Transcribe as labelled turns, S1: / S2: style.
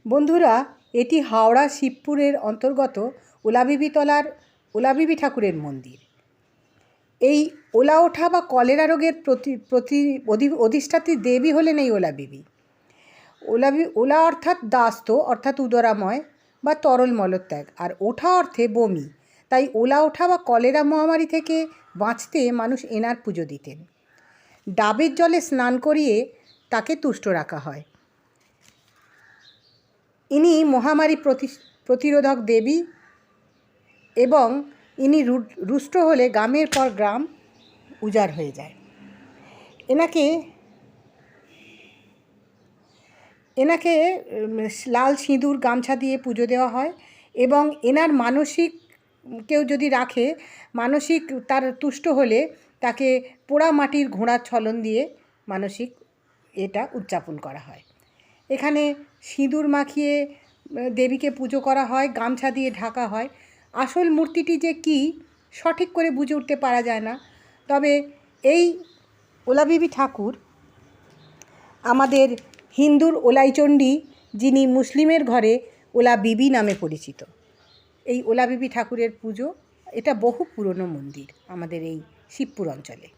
S1: বন্ধুরা, এটি হাওড়া শিবপুরের অন্তর্গত ওলাবিবিতলার ওলাবিবি ঠাকুরের মন্দির। এই ওলা ওঠা বা কলেরা রোগের অধিষ্ঠাত্রী দেবী হলেন এই ওলাবিবি। ওলা অর্থাৎ দাস্ত অর্থাৎ উদরাময় বা তরল মলত্যাগ, আর ওঠা অর্থে বমি। তাই ওলা ওঠা বা কলেরা মহামারী থেকে বাঁচতে মানুষ এনার পুজো দিতেন। ডাবের জলে স্নান করিয়ে তাকে তুষ্ট রাখা হয়। ইনি মহামারী প্রতিরোধক দেবী এবং ইনি রুষ্ট হলে গ্রামের পর গ্রাম উজাড় হয়ে যায়। এনাকে লাল সিঁদুর গামছা দিয়ে পুজো দেওয়া হয় এবং এনার মানসিক কেউ যদি রাখে, মানসিক তার তুষ্ট হলে তাকে পোড়া মাটির ঘোড়ার ছলন দিয়ে মানসিক এটা উদযাপন করা হয়। এখানে সিঁদুর মাখিয়ে দেবীকে পুজো করা হয়, গামছা দিয়ে ঢাকা হয়। আসল মূর্তিটি যে কী সঠিক করে বুঝে উঠতে পারা যায় না, তবে এই ওলাবিবি ঠাকুর আমাদের হিন্দুর ওলাইচণ্ডী, যিনি মুসলিমের ঘরে ওলাবিবি নামে পরিচিত। এই ওলাবিবি ঠাকুরের পুজো, এটা বহু পুরনো মন্দির আমাদের এই শিবপুর অঞ্চলে।